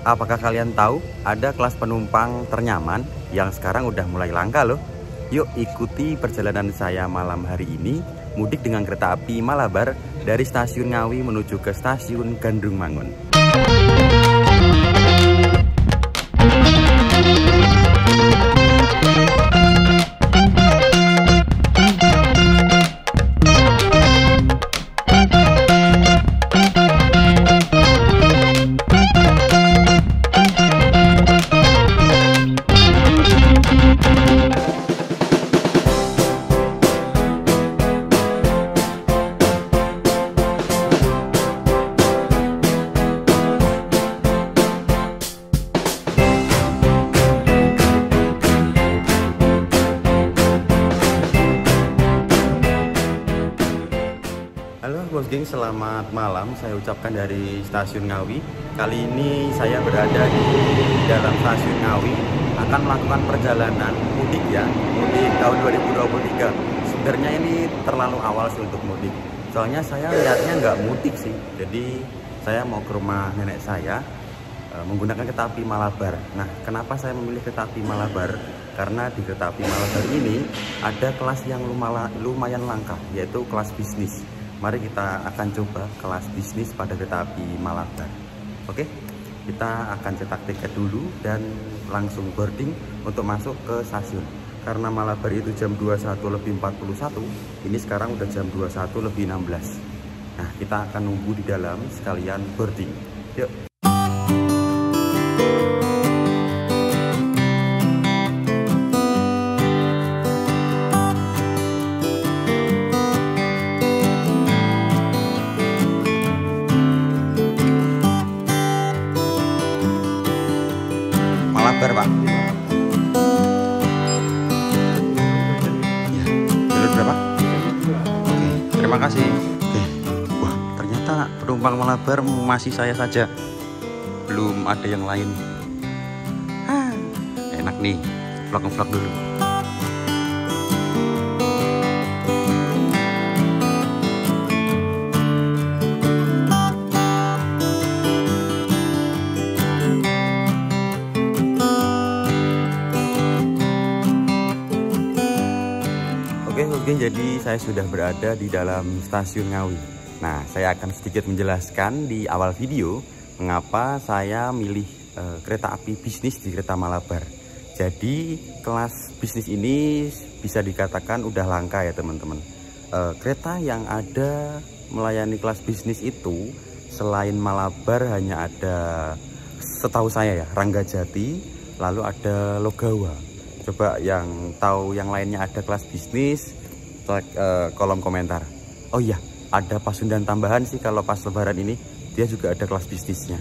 Apakah kalian tahu ada kelas penumpang ternyaman yang sekarang udah mulai langka loh? Yuk ikuti perjalanan saya malam hari ini mudik dengan kereta api Malabar dari stasiun Ngawi menuju ke stasiun Gandrung Mangun. Halo Bos Geng, selamat malam. Saya ucapkan dari stasiun Ngawi. Kali ini saya berada di dalam stasiun Ngawi, akan melakukan perjalanan mudik ya, mudik tahun 2023. Sebenarnya ini terlalu awal sih untuk mudik. Soalnya saya lihatnya nggak mudik sih. Jadi saya mau ke rumah nenek saya menggunakan kereta api Malabar. Nah, kenapa saya memilih kereta api Malabar? Karena di kereta api Malabar ini ada kelas yang lumayan langka, yaitu kelas bisnis. Mari kita akan coba kelas bisnis pada kereta api Malabar. Oke, kita akan cetak tiket dulu dan langsung boarding untuk masuk ke stasiun. Karena Malabar itu jam 21.41, ini sekarang udah jam 21.16. Nah, kita akan nunggu di dalam sekalian boarding. Yuk. Malabar, Pak. Ya, jalur berapa? Oke, terima kasih. Oke. Wah, ternyata penumpang Malabar masih saya saja. Belum ada yang lain. Enak nih, vlog-vlog dulu. Oke, jadi saya sudah berada di dalam stasiun Ngawi. Nah, saya akan sedikit menjelaskan di awal video mengapa saya milih kereta api bisnis di kereta Malabar. Jadi kelas bisnis ini bisa dikatakan udah langka ya teman-teman. Kereta yang ada melayani kelas bisnis itu selain Malabar hanya ada, setahu saya ya, Ranggajati, lalu ada Logawa. Coba yang tahu yang lainnya ada kelas bisnis, kolom komentar. Oh iya, ada Pasundan tambahan sih kalau pas Lebaran ini dia juga ada kelas bisnisnya.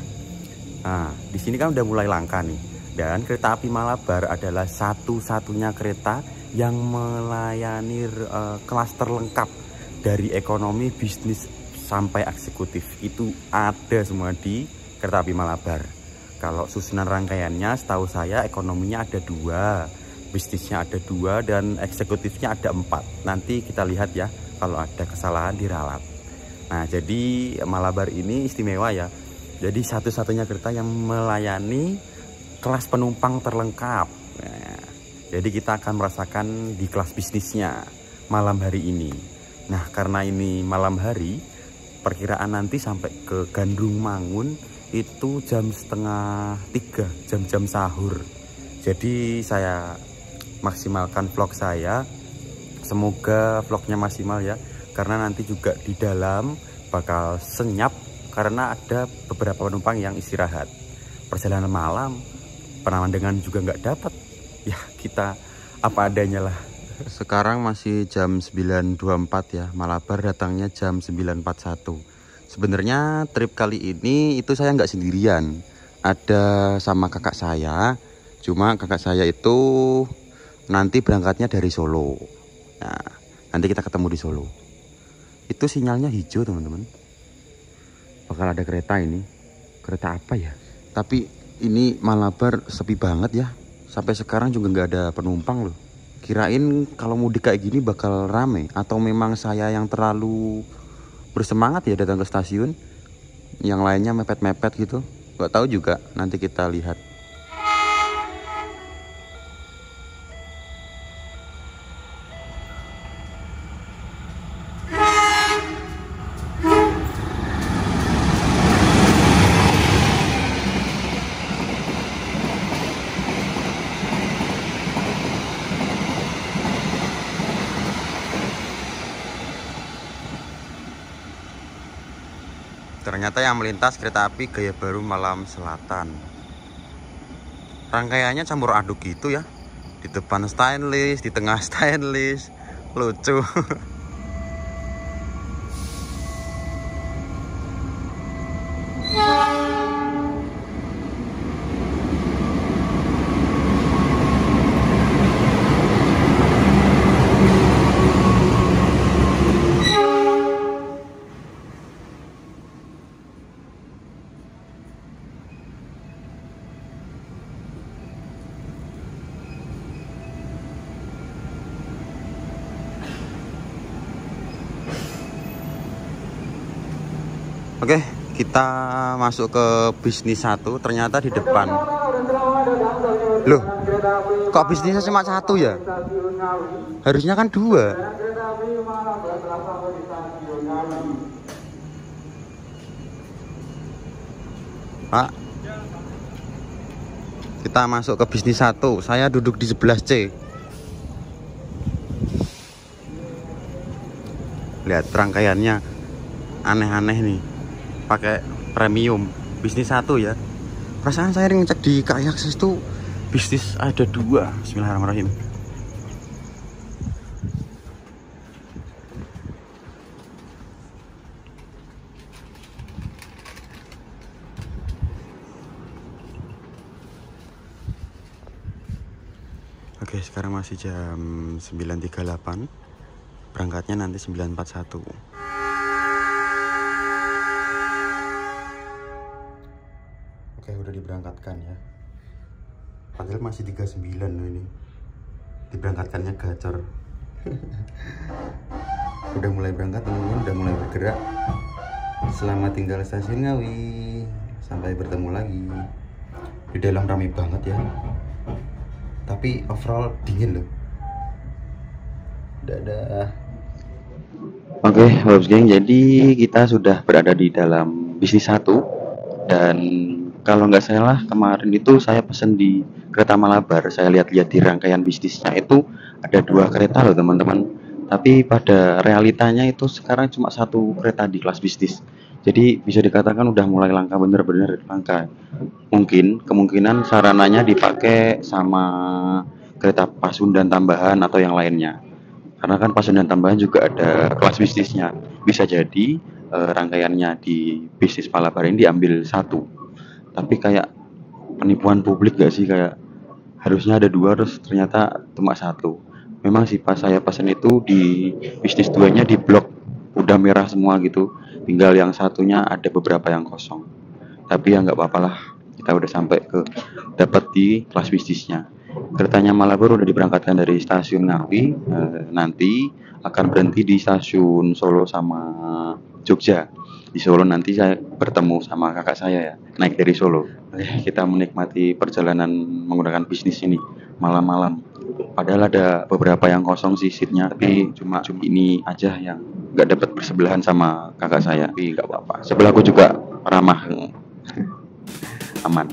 Nah, di sini kan udah mulai langka nih. Dan kereta api Malabar adalah satu-satunya kereta yang melayani kelas terlengkap dari ekonomi, bisnis sampai eksekutif. Itu ada semua di kereta api Malabar. Kalau susunan rangkaiannya setahu saya ekonominya ada 2. Bisnisnya ada 2 dan eksekutifnya ada 4. Nanti kita lihat ya, kalau ada kesalahan diralat. Nah, jadi Malabar ini istimewa ya. Jadi satu-satunya kereta yang melayani kelas penumpang terlengkap. Nah, jadi kita akan merasakan di kelas bisnisnya malam hari ini. Nah, karena ini malam hari, perkiraan nanti sampai ke Gandrung Mangun itu jam 2:30, jam-jam sahur. Jadi saya maksimalkan vlog saya, semoga vlognya maksimal ya, karena nanti juga di dalam bakal senyap karena ada beberapa penumpang yang istirahat. Perjalanan malam pemandangan juga nggak dapat ya, kita apa adanya lah. Sekarang masih jam 9.24 ya, Malabar datangnya jam 9.41. Sebenarnya trip kali ini itu saya nggak sendirian, ada sama kakak saya. Cuma kakak saya itu nanti berangkatnya dari Solo. Nah, nanti kita ketemu di Solo. Itu sinyalnya hijau teman-teman. Bakal ada kereta ini. Kereta apa ya? Tapi ini Malabar sepi banget ya. Sampai sekarang juga nggak ada penumpang loh. Kirain kalau mudik kayak gini bakal rame. Atau memang saya yang terlalu bersemangat ya datang ke stasiun. Yang lainnya mepet-mepet gitu. Nggak tahu juga, nanti kita lihat. Ternyata yang melintas kereta api gaya baru Malam Selatan. Rangkaiannya campur aduk gitu ya. Di depan stainless, di tengah stainless. Lucu. Oke, kita masuk ke bisnis 1. Ternyata di depan. Loh, kok bisnisnya cuma 1 ya? Harusnya kan 2. Pak, kita masuk ke bisnis 1. Saya duduk di 11C. Lihat rangkaiannya aneh-aneh nih. Pakai premium bisnis 1 ya. Perasaan saya ngecek di KAI Akses tuh bisnis ada 2. Bismillahirrahmanirrahim. Oke, sekarang masih jam 9.38. Berangkatnya nanti 9.41. Oke, udah diberangkatkan ya. Padahal masih 39 loh ini. Diberangkatkannya gacor. Udah mulai berangkat teman-teman, udah mulai bergerak. Selamat tinggal stasiun Ngawi. Sampai bertemu lagi. Di dalam ramai banget ya. Tapi overall dingin loh. Dadah. Oke, Bobs Gang, jadi kita sudah berada di dalam bisnis 1. Dan kalau nggak salah kemarin itu saya pesen di Kereta Malabar. Saya lihat-lihat di rangkaian bisnisnya itu ada 2 kereta loh teman-teman. Tapi pada realitanya itu sekarang cuma 1 kereta di kelas bisnis. Jadi bisa dikatakan udah mulai langka, bener-bener langka. Kemungkinan sarananya dipakai sama kereta Pasundan tambahan atau yang lainnya. Karena kan Pasundan tambahan juga ada kelas bisnisnya. Bisa jadi rangkaiannya di bisnis Malabar ini diambil 1. Tapi kayak penipuan publik gak sih, kayak harusnya ada 2 terus ternyata cuma 1. Memang sih pas saya pesan itu di bisnis 2-nya di blok udah merah semua gitu, tinggal yang satunya ada beberapa yang kosong. Tapi ya nggak apa-apa lah, kita udah sampai ke dapat di kelas bisnisnya. Keretanya Malabar udah diberangkatkan dari stasiun Ngawi. Nanti akan berhenti di stasiun Solo sama Jogja. Di Solo nanti saya bertemu sama kakak saya ya, naik dari Solo. Kita menikmati perjalanan menggunakan bisnis ini malam-malam. Padahal ada beberapa yang kosong sih seatnya, tapi cuma ini aja yang nggak dapat bersebelahan sama kakak saya. Tapi nggak apa-apa. Sebelahku juga ramah, aman.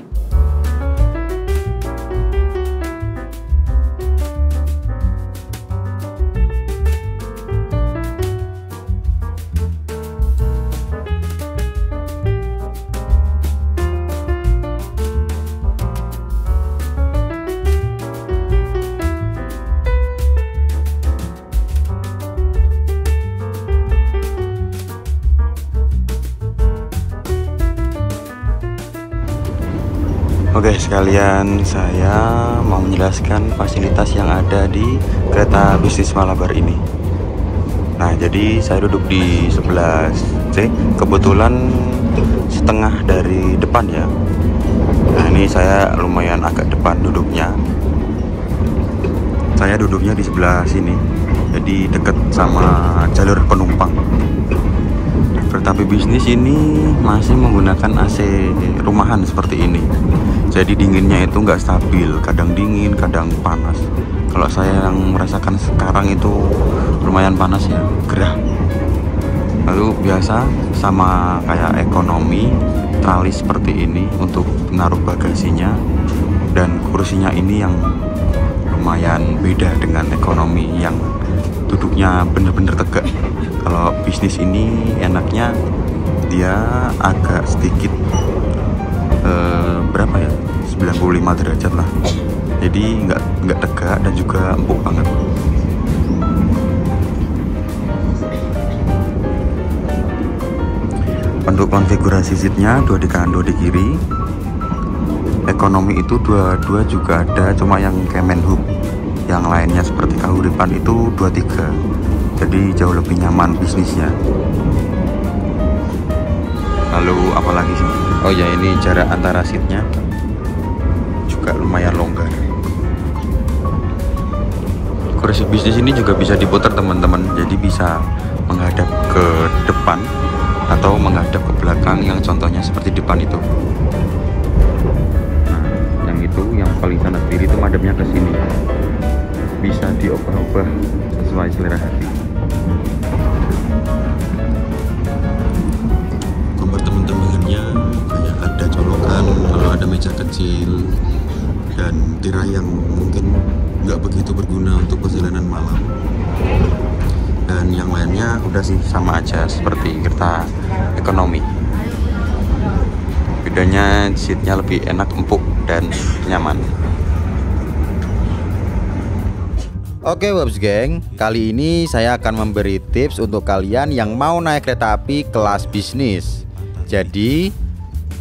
Oke, sekalian saya mau menjelaskan fasilitas yang ada di kereta bisnis Malabar ini. Nah, jadi saya duduk di 11C, kebetulan setengah dari depan ya. Nah, ini saya lumayan agak depan duduknya. Saya duduknya di sebelah sini, jadi deket sama jalur penumpang. Kereta api bisnis ini masih menggunakan AC rumahan seperti ini. Jadi dinginnya itu nggak stabil, kadang dingin, kadang panas. Kalau saya yang merasakan sekarang itu lumayan panas ya, gerah. Lalu biasa sama kayak ekonomi, tralis seperti ini untuk menaruh bagasinya, dan kursinya ini yang lumayan beda dengan ekonomi yang duduknya bener-bener tegak. Kalau bisnis ini enaknya dia agak sedikit berapa ya, 95 derajat lah. Jadi nggak tegak dan juga empuk banget. Untuk konfigurasi seatnya 2 di kanan 2 di kiri. Ekonomi itu dua juga ada, cuma yang Kemenhub, yang lainnya seperti Kahuripan itu 23. Jadi jauh lebih nyaman bisnisnya. Lalu apalagi sih? Oh ya, ini jarak antara seatnya juga lumayan longgar. Kursi bisnis ini juga bisa diputar teman-teman, jadi bisa menghadap ke depan atau menghadap ke belakang, yang contohnya seperti depan itu. Nah, yang itu yang paling kanan kiri itu madepnya ke sini. Bisa diubah-ubah sesuai selera hati. Kompartemen-temennya kayak ada colokan, lalu ada meja kecil, dan tirai yang mungkin nggak begitu berguna untuk perjalanan malam. Dan yang lainnya udah sih sama aja seperti kereta ekonomi. Bedanya seatnya lebih enak, empuk, dan nyaman. Oke Webs Gang, kali ini saya akan memberi tips untuk kalian yang mau naik kereta api kelas bisnis. Jadi,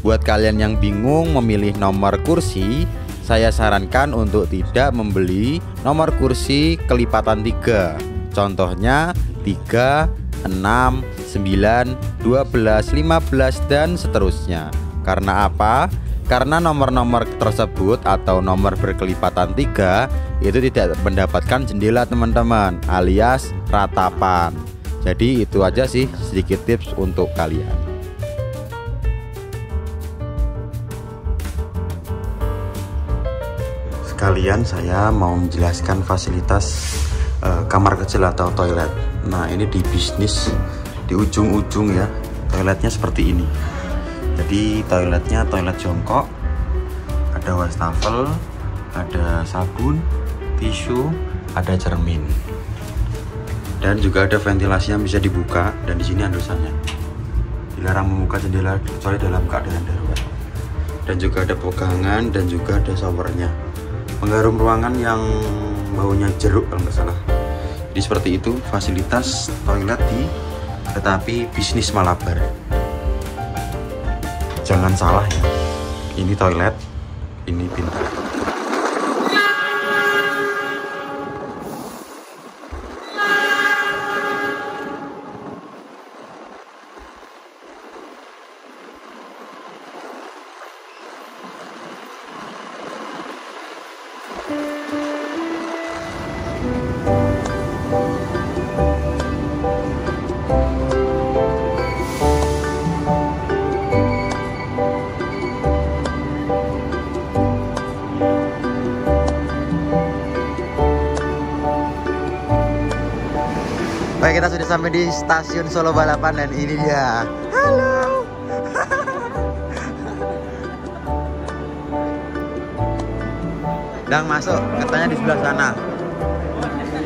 buat kalian yang bingung memilih nomor kursi, saya sarankan untuk tidak membeli nomor kursi kelipatan 3. Contohnya 3, 6, 9, 12, 15, dan seterusnya. Karena apa? Karena nomor-nomor tersebut atau nomor berkelipatan 3 itu tidak mendapatkan jendela teman-teman, alias ratapan. Jadi itu aja sih sedikit tips untuk kalian. Sekalian saya mau menjelaskan fasilitas kamar kecil atau toilet. Nah, ini di bisnis di ujung-ujung ya, toiletnya seperti ini. Jadi toiletnya toilet jongkok, ada wastafel, ada sabun, tisu, ada cermin, dan juga ada ventilasi yang bisa dibuka, dan di sini andusannya. Dilarang membuka jendela kecuali dalam keadaan darurat. Dan juga ada pegangan dan juga ada showernya. Pengharum ruangan yang baunya jeruk kalau nggak salah. Jadi seperti itu fasilitas toilet di kereta api bisnis Malabar. Jangan salah ya, ini toilet, ini pintu. Baik, kita sudah sampai di stasiun Solo Balapan dan ini dia. Halo. Dan masuk, katanya di sebelah sana.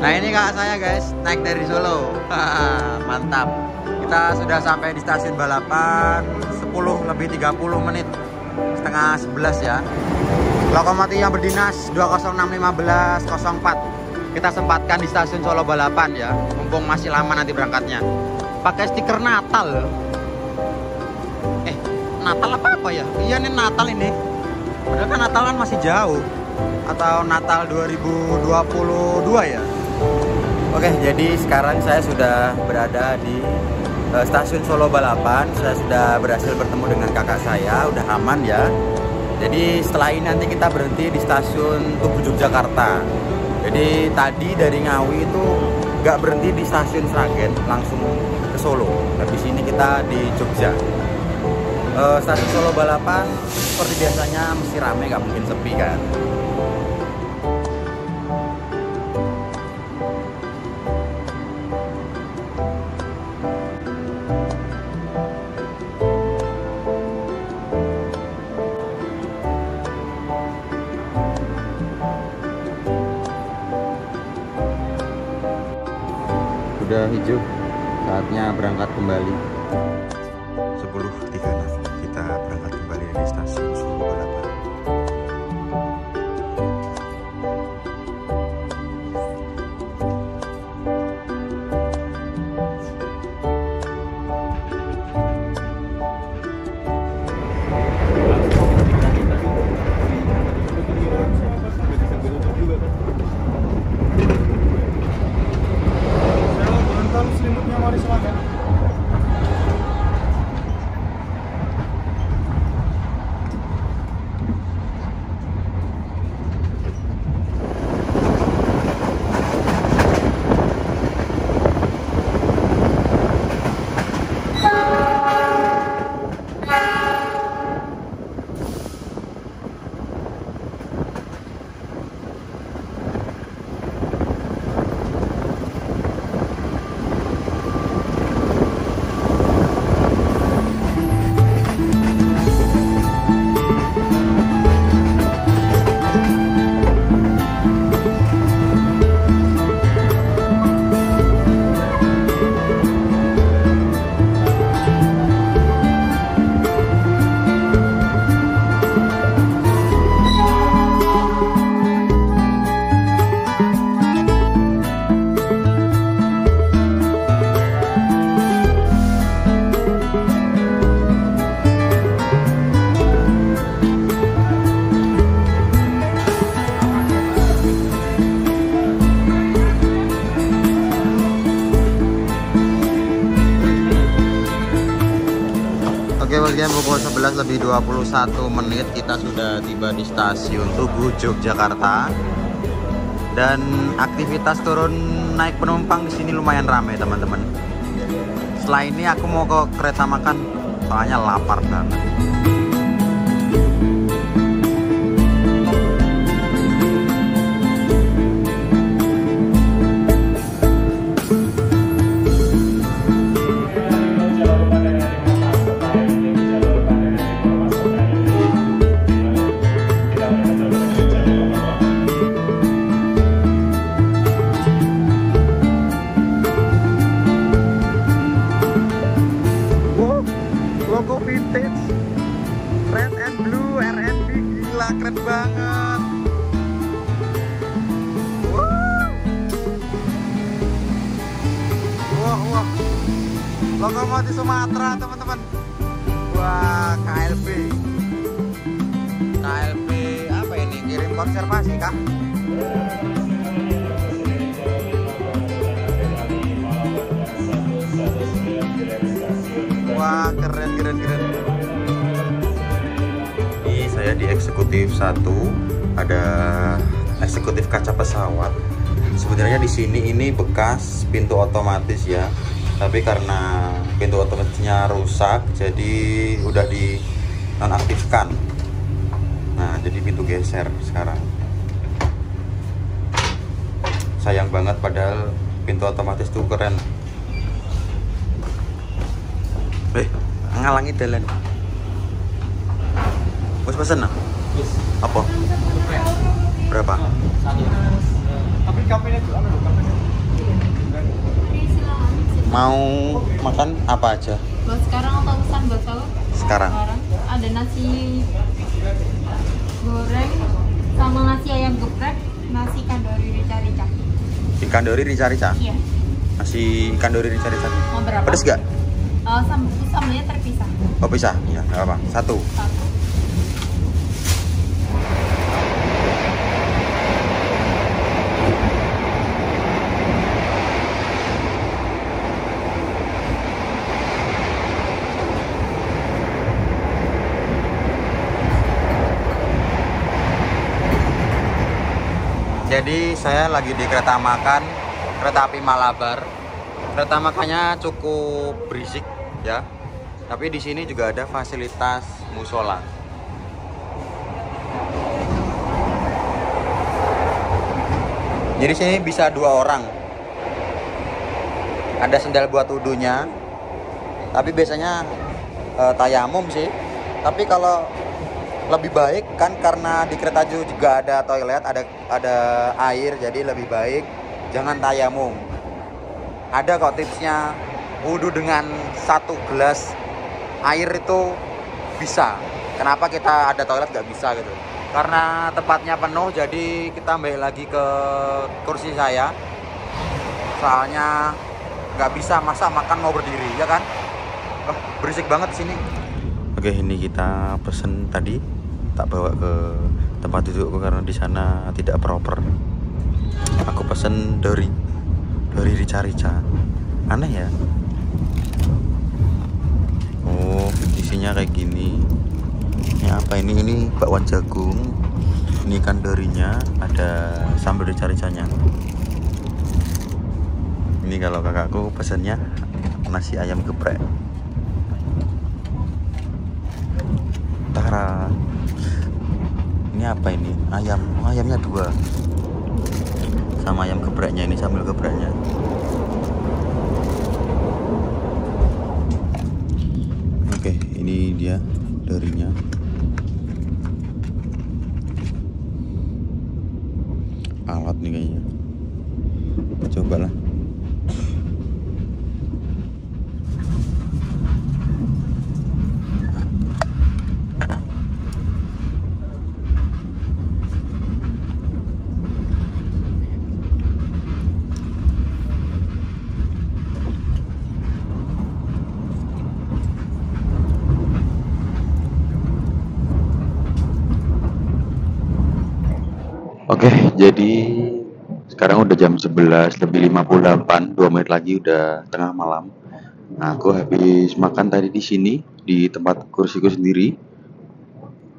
Nah, ini kakak saya guys, naik dari Solo. Mantap. Kita sudah sampai di stasiun Balapan 10 lebih 30 menit. Setengah 11 ya. Lokomotif yang berdinas 2061504. Kita sempatkan di stasiun Solo Balapan ya, mumpung masih lama nanti berangkatnya. Pakai stiker Natal. Natal apa ya? Iya nih Natal ini. Padahal kan Natal kan masih jauh. Atau Natal 2022 ya. Oke, jadi sekarang saya sudah berada di stasiun Solo Balapan. Saya sudah berhasil bertemu dengan kakak saya, udah aman ya. Jadi setelah ini nanti kita berhenti di stasiun Tugu Yogyakarta. Jadi tadi dari Ngawi itu nggak berhenti di stasiun Sragen, langsung ke Solo. Habis ini kita di Jogja. Stasiun Solo Balapan seperti biasanya mesti rame, nggak mungkin sepi kan. Udah hijau, saatnya berangkat kembali. 10.36 kita berangkat kembali dari stasiun Solo Balapan. Oke bosnya, pukul 11:21 kita sudah tiba di stasiun Tugu, Yogyakarta. Dan aktivitas turun naik penumpang di sini lumayan ramai teman-teman. Setelah ini aku mau ke kereta makan, soalnya lapar banget. Logo vintage red and blue R&B, gila keren banget. Wah lokomotif Sumatera teman-teman. Wah, KLB apa ini, kirim konservasi kah? Wah, keren. Ini saya di eksekutif 1, ada eksekutif kaca pesawat. Sebenarnya di sini ini bekas pintu otomatis ya, tapi karena pintu otomatisnya rusak, jadi udah di nonaktifkan. Nah, jadi pintu geser sekarang. Sayang banget, padahal pintu otomatis tuh keren. Ngalangi jalan. Wes pesen nah? Apa? Berapa? Mau makan apa aja? Buat sekarang atau pesan buat sahur? Sekarang. Ada nasi goreng sama nasi ayam geprek, nasi kandori rica-rica. Ikan dori rica-rica? Iya. Nasi ikan dori rica-rica. Mau berapa? Pedes gak? Sambelnya terpisah. Oh pisah? Iya, gak apa. Satu. Jadi saya lagi di kereta makan kereta api Malabar. Kereta makanya cukup berisik ya. Tapi di sini juga ada fasilitas musola. Jadi sini bisa 2 orang. Ada sendal buat wudhunya. Tapi biasanya tayamum sih. Tapi kalau lebih baik kan karena di kereta juga ada toilet, ada air, jadi lebih baik jangan tayamum. Ada kok tipsnya, wudhu dengan 1 gelas air itu bisa. Kenapa kita ada toilet nggak bisa gitu? Karena tempatnya penuh, jadi kita balik lagi ke kursi saya. Soalnya nggak bisa, masa makan mau berdiri ya kan? Berisik banget di sini. Oke, ini kita pesen tadi, tak bawa ke tempat dudukku karena di sana tidak proper. Aku pesen dari rica-rica. Aneh ya. Oh, isinya kayak gini. Ini apa ini? Ini bakwan jagung. Ini ikan dorinya, ada sambal rica-ricanya. Ini kalau kakakku pesennya nasi ayam geprek. Tara. Ini apa ini? Ayam. Oh, ayamnya 2. Sama ayam gepreknya, ini sambal gepreknya. Oke, ini dia dorinya. Alat nih kayaknya. Cobalah. Oke, jadi sekarang udah jam 11 lebih 58, 2 menit lagi udah tengah malam. Nah, aku habis makan tadi di sini, di tempat kursiku sendiri.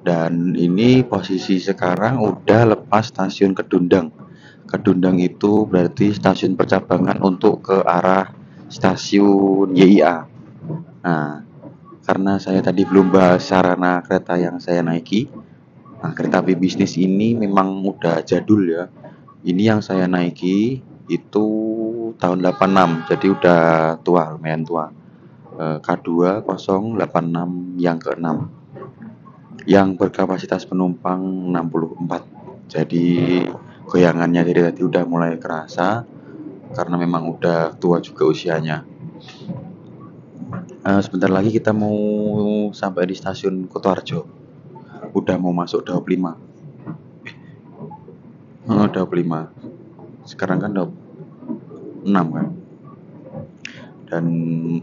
Dan ini posisi sekarang udah lepas stasiun Kedundang. Kedundang itu berarti stasiun percabangan untuk ke arah stasiun YIA. Nah, karena saya tadi belum bahas sarana kereta yang saya naiki. Nah, kereta api bisnis ini memang udah jadul ya. Ini yang saya naiki itu tahun 86, jadi udah tua, lumayan tua. K2086 yang ke-6. Yang berkapasitas penumpang 64. Jadi goyangannya dari tadi udah mulai kerasa karena memang udah tua juga usianya. Sebentar lagi kita mau sampai di stasiun Kutoarjo. Udah mau masuk 25. 25. Sekarang kan 26 kan. Dan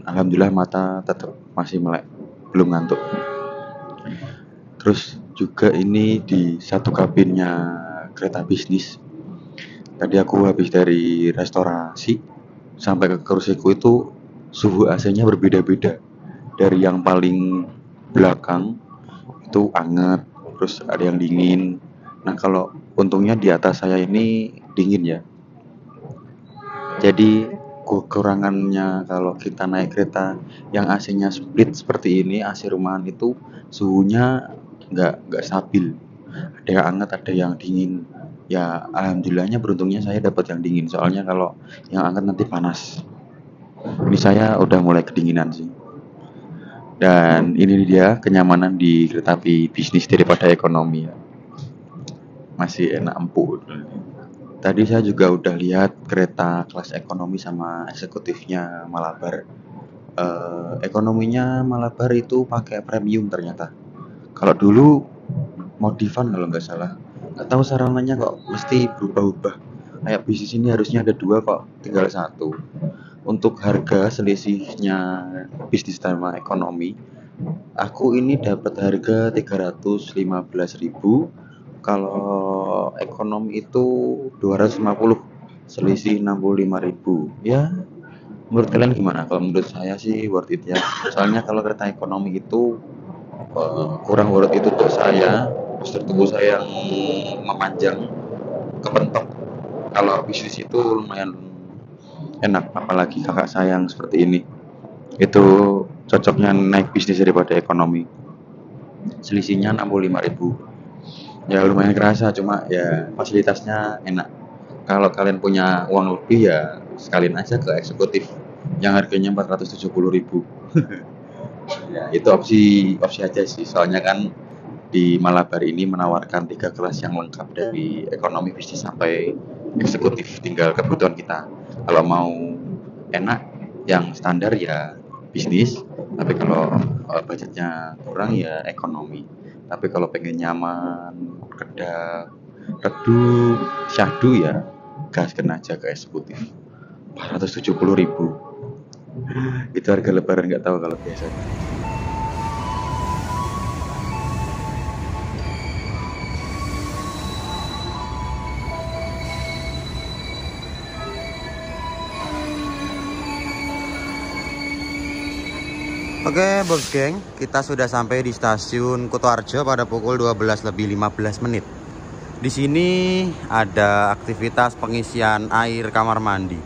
alhamdulillah mata tetap masih melek, belum ngantuk. Terus juga ini di satu kabinnya kereta bisnis. Tadi aku habis dari restorasi sampai ke kursiku itu suhu AC-nya berbeda-beda. Dari yang paling belakang itu hangat, terus ada yang dingin. Nah, kalau untungnya di atas saya ini dingin ya. Jadi kekurangannya kalau kita naik kereta yang AC-nya split seperti ini, AC rumahan itu suhunya nggak stabil. Ada yang hangat, ada yang dingin. Ya alhamdulillahnya beruntungnya saya dapat yang dingin. Soalnya kalau yang hangat nanti panas. Ini saya udah mulai kedinginan sih. Dan ini dia kenyamanan di kereta api bisnis daripada ekonomi ya. Masih enak empuk. Tadi saya juga udah lihat kereta kelas ekonomi sama eksekutifnya Malabar. Ekonominya Malabar itu pakai premium ternyata. Kalau dulu modifan kalau nggak salah. Nggak tahu sarananya kok mesti berubah-ubah. Kayak bisnis ini harusnya ada 2 kok, tinggal 1. Untuk harga selisihnya bisnis sama ekonomi, aku ini dapat harga 315.000. Kalau ekonomi itu 250, selisih 65.000. Ya, menurut kalian gimana? Kalau menurut saya sih worth it ya. Soalnya kalau kereta ekonomi itu kurang worth it untuk saya. Postur tubuh saya yang memanjang, kepentok. Kalau bisnis itu lumayan enak, apalagi kakak saya yang seperti ini. Itu cocoknya naik bisnis daripada ekonomi. Selisihnya 65.000. Ya lumayan kerasa, cuma ya fasilitasnya enak. Kalau kalian punya uang lebih ya sekalian aja ke eksekutif yang harganya 470.000. Ya itu opsi aja sih, soalnya kan di Malabar ini menawarkan 3 kelas yang lengkap dari ekonomi, bisnis sampai eksekutif, tinggal kebutuhan kita. Kalau mau enak yang standar ya bisnis, tapi kalau budgetnya kurang ya ekonomi. Tapi kalau pengen nyaman, kedap, redup, syahdu ya gaskan aja ke eksekutif. 470.000. Itu harga lebaran, nggak tahu kalau biasanya. Oke, bos geng, kita sudah sampai di stasiun Kutoarjo pada pukul 12:15. Di sini ada aktivitas pengisian air kamar mandi.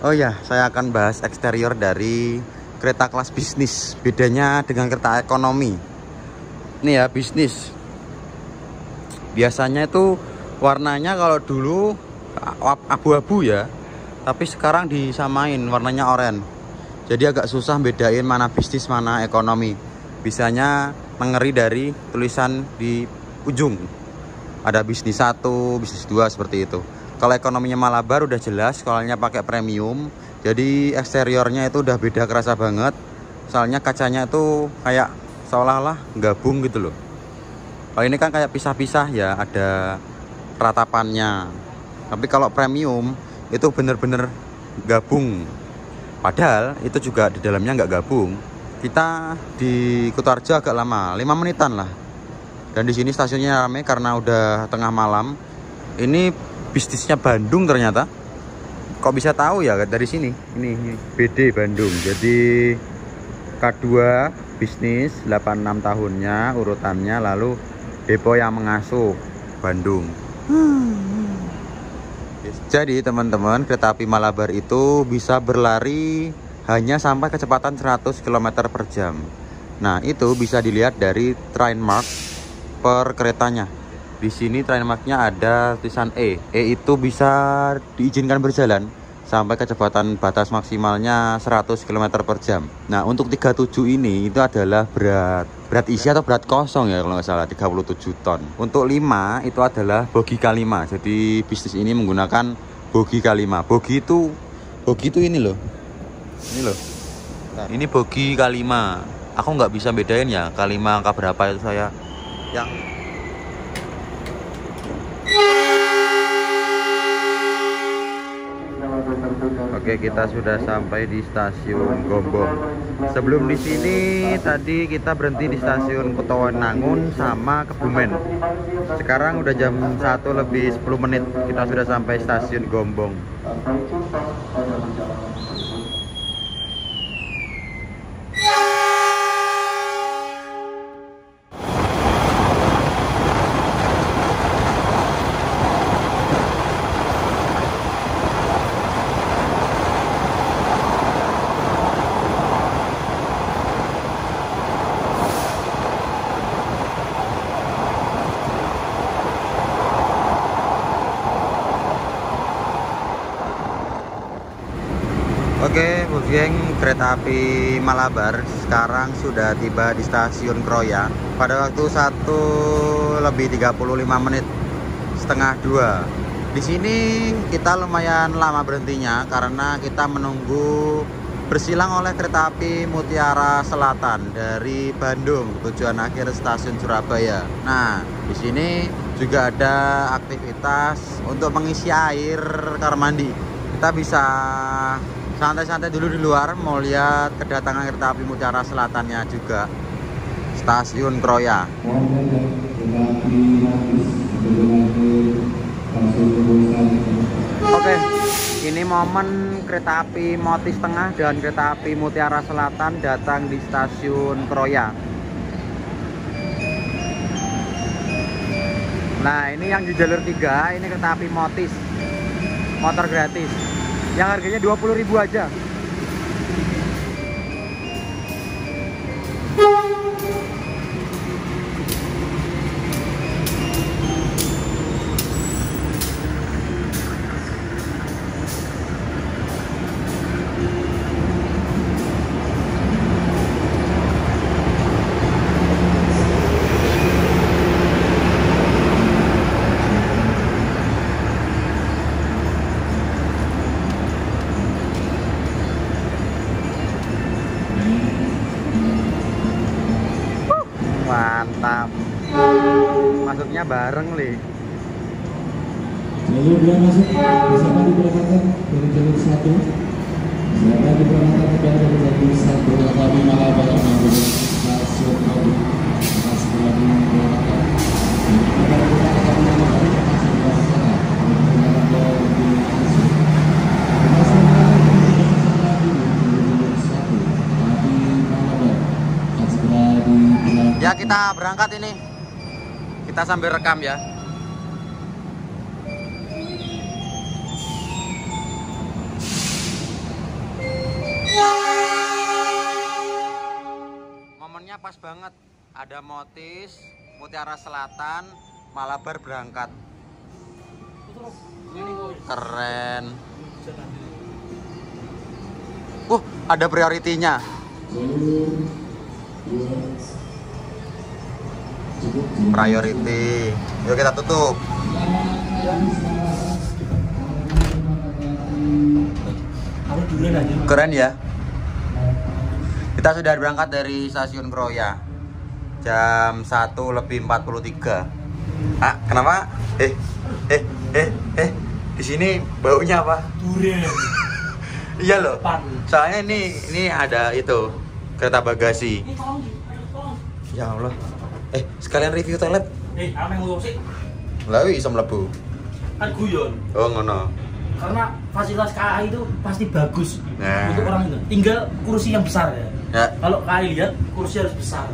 Oh ya, saya akan bahas eksterior dari kereta kelas bisnis. Bedanya dengan kereta ekonomi. Ini ya, bisnis. Biasanya itu warnanya kalau dulu abu-abu ya, tapi sekarang disamain warnanya oranye. Jadi agak susah bedain mana bisnis mana ekonomi. Bisanya ngeri dari tulisan di ujung. Ada bisnis 1, bisnis 2 seperti itu. Kalau ekonominya Malabar udah jelas, soalnya pakai premium. Jadi eksteriornya itu udah beda kerasa banget. Soalnya kacanya itu kayak seolah-olah gabung gitu loh. Kalau ini kan kayak pisah-pisah ya, ada ratapannya. Tapi kalau premium itu bener-bener gabung. Padahal itu juga di dalamnya nggak gabung. Kita di Kutoarjo agak lama, 5 menitan lah. Dan di sini stasiunnya ramai karena udah tengah malam. Ini bisnisnya Bandung ternyata. Kok bisa tahu ya dari sini? Ini BD Bandung. Jadi K2 bisnis 86 tahunnya urutannya, lalu depo yang mengasuh Bandung. Jadi teman-teman, kereta api Malabar itu bisa berlari hanya sampai kecepatan 100 km per jam. Nah, itu bisa dilihat dari train mark per keretanya. Di sini train marknya ada tulisan E. E itu bisa diizinkan berjalan sampai kecepatan batas maksimalnya 100 km per jam. Nah, untuk 37 ini itu adalah berat isi atau berat kosong ya kalau nggak salah, 37 ton. Untuk 5 itu adalah bogi K5. Jadi bisnis ini menggunakan bogi K5. Bogi itu ini loh. Ini loh. Nah, ini bogi K5. Aku nggak bisa bedain ya K5 angka berapa itu saya. Yang Oke, kita sudah sampai di stasiun Gombong. Sebelum di sini tadi kita berhenti di stasiun Kutowenangun sama Kebumen. Sekarang udah jam 1 lebih 10 menit. Kita sudah sampai stasiun Gombong. Oke, geng, kereta api Malabar sekarang sudah tiba di stasiun Kroya pada waktu 1 lebih 35 menit, setengah 2. Di sini kita lumayan lama berhentinya karena kita menunggu bersilang oleh kereta api Mutiara Selatan dari Bandung tujuan akhir stasiun Surabaya. Nah, di sini juga ada aktivitas untuk mengisi air kamar mandi. Kita bisa santai-santai dulu di luar, mau lihat kedatangan kereta api Mutiara Selatannya juga. Stasiun Kroya. Oke, ini momen kereta api Motis Tengah dan kereta api Mutiara Selatan datang di stasiun Kroya. Nah, ini yang di jalur 3, ini kereta api Motis, motor gratis. yang harganya 20.000 aja. Mantap. Masuknya bareng, Li. Jalur 2 masuk, bersama diberangkatkan dari jalur 1. Silakan diberangkatkan dari jalur 1 kami Malabar mengambil stasiun Ngawi. Kita segera diberangkatkan. Ya, kita berangkat ini. Kita sambil rekam ya. Momennya pas banget. Ada Motis, Mutiara Selatan, Malabar berangkat. Keren. Ada prioritinya. Priority. Yuk kita tutup. Keren ya. Kita sudah berangkat dari stasiun Kroya jam 1:43. Kenapa? Di sini baunya apa? Durian. Iya loh. Soalnya ini ada itu kereta bagasi. Ya Allah. Sekalian review toilet. Apa yang ngurus sih? Lah iso mlebu. Kan guyon. Oh, ngono. Karena fasilitas KAI itu pasti bagus Nah. untuk orang itu. Tinggal kursi yang besar ya. Kalau KAI lihat kursi harus besar.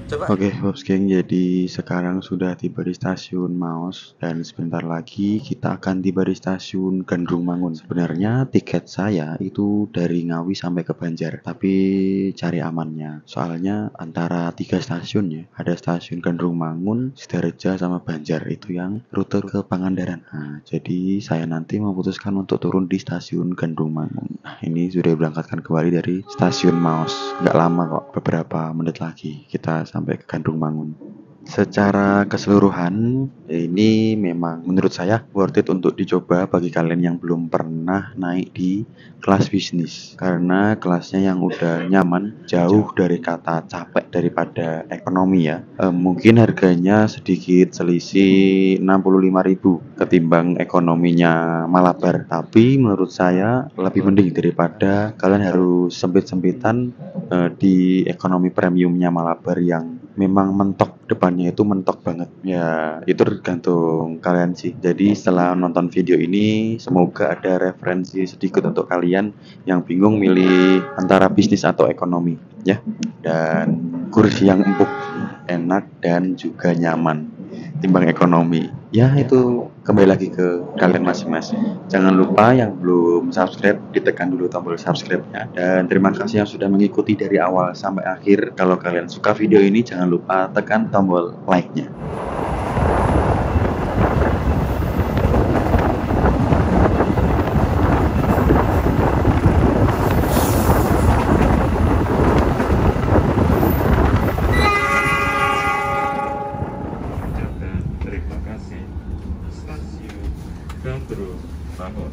Coba. Oke, Bobs Gang, jadi sekarang sudah tiba di stasiun Maos dan sebentar lagi kita akan tiba di stasiun Gandrung Mangun. Sebenarnya tiket saya itu dari Ngawi sampai ke Banjar, tapi cari amannya. Soalnya antara 3 stasiun ya, ada stasiun Gandrung Mangun, Sidareja sama Banjar itu yang rute ke Pangandaran. Nah, jadi saya nanti memutuskan untuk turun di stasiun Gandrung Mangun. Nah, ini sudah berangkatkan kembali dari stasiun Maos. Nggak lama kok, beberapa menit lagi kita sampai ke Gandrung Mangun. Secara keseluruhan ini memang menurut saya worth it untuk dicoba bagi kalian yang belum pernah naik di kelas bisnis, karena kelasnya yang udah nyaman jauh dari kata capek daripada ekonomi ya. Mungkin harganya sedikit selisih 65.000 ketimbang ekonominya Malabar, tapi menurut saya lebih mending daripada kalian harus sempit-sempitan di ekonomi premiumnya Malabar yang memang mentok, depannya itu mentok banget ya. Itu tergantung kalian sih. Jadi setelah nonton video ini semoga ada referensi sedikit untuk kalian yang bingung milih antara bisnis atau ekonomi ya. Dan kursi yang empuk, enak dan juga nyaman timbang ekonomi ya. Itu kembali lagi ke kalian masing-masing. Jangan lupa yang belum subscribe ditekan dulu tombol subscribe-nya, dan terima kasih yang sudah mengikuti dari awal sampai akhir. Kalau kalian suka video ini jangan lupa tekan tombol like-nya.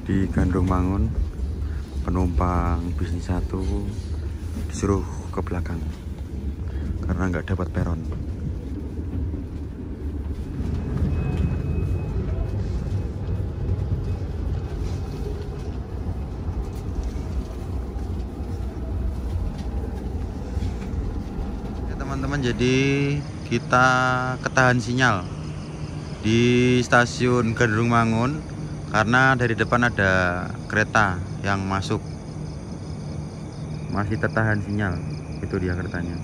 Di Gandrung Mangun, penumpang bisnis 1 disuruh ke belakang karena nggak dapat peron. Ya, teman-teman, jadi kita ketahan sinyal di stasiun Gandrung Mangun karena dari depan ada kereta yang masuk, masih tertahan sinyal. Itu dia keretanya.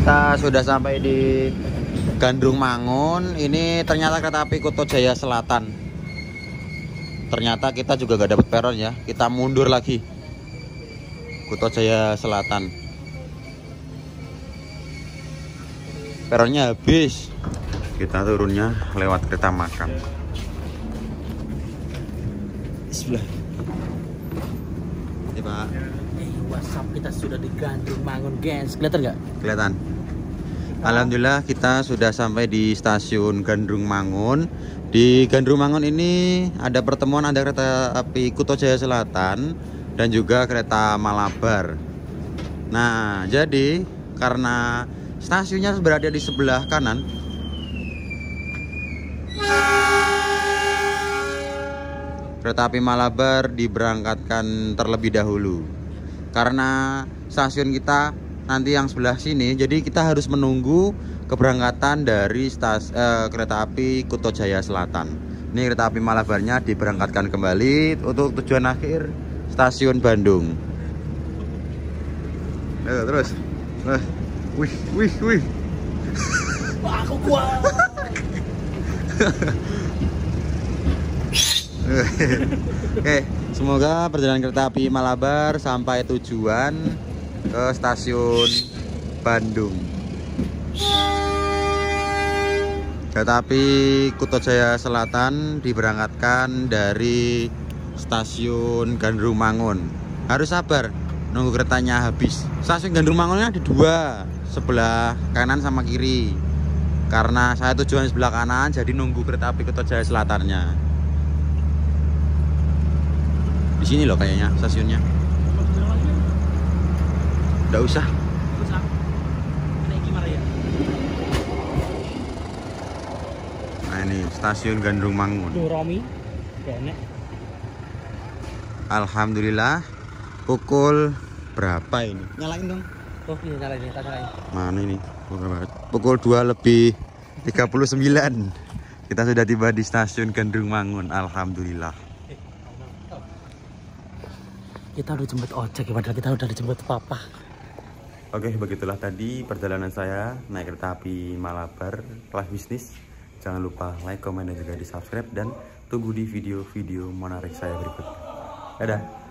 kita sudah sampai di Gandrung Mangun. Ini ternyata kereta api Kuto Jaya Selatan. Ternyata kita juga gak dapat peron ya. Kita mundur lagi. Kuto Jaya Selatan. Peronnya habis. Kita turunnya lewat kereta makan. Bismillah. Ini Pak. WhatsApp kita sudah di Gandrung Mangun, guys. Kelihatan nggak? Kelihatan. Alhamdulillah kita sudah sampai di stasiun Gandrung Mangun. Di Gandrung Mangun ini ada pertemuan ada kereta api Kuto Jaya Selatan dan juga kereta Malabar. Nah, jadi karena stasiunnya berada di sebelah kanan, kereta api Malabar diberangkatkan terlebih dahulu. Karena stasiun kita nanti yang sebelah sini, jadi kita harus menunggu keberangkatan dari kereta api Kuto Jaya Selatan. Ini kereta api Malabarnya diberangkatkan kembali untuk tujuan akhir stasiun Bandung. Terus. Wih. Wah, aku kuat. Oke, semoga perjalanan kereta api Malabar sampai tujuan ke stasiun Bandung. Kereta api Kuto Jaya Selatan diberangkatkan dari stasiun Gandrung Mangun. Harus sabar nunggu keretanya habis. Stasiun Gandrung Mangunnya ada dua, sebelah kanan sama kiri. Karena saya tujuan sebelah kanan, jadi nunggu kereta api Kuto Jaya Selatannya. Di sini loh kayaknya stasiunnya. Nggak usah. Nah ini stasiun Gandrung Mangun. Alhamdulillah. Pukul berapa ini? Nyalain dong. Oh ini nyalain. Mana ini? Pukul 2:39. Kita sudah tiba di stasiun Gandrung Mangun. Alhamdulillah. Kita udah jemput ojek, padahal kita udah dijemput papa. Oke, begitulah tadi perjalanan saya naik kereta api Malabar kelas bisnis. Jangan lupa like, komen, dan juga di subscribe. Dan tunggu di video-video menarik saya berikutnya. Dadah.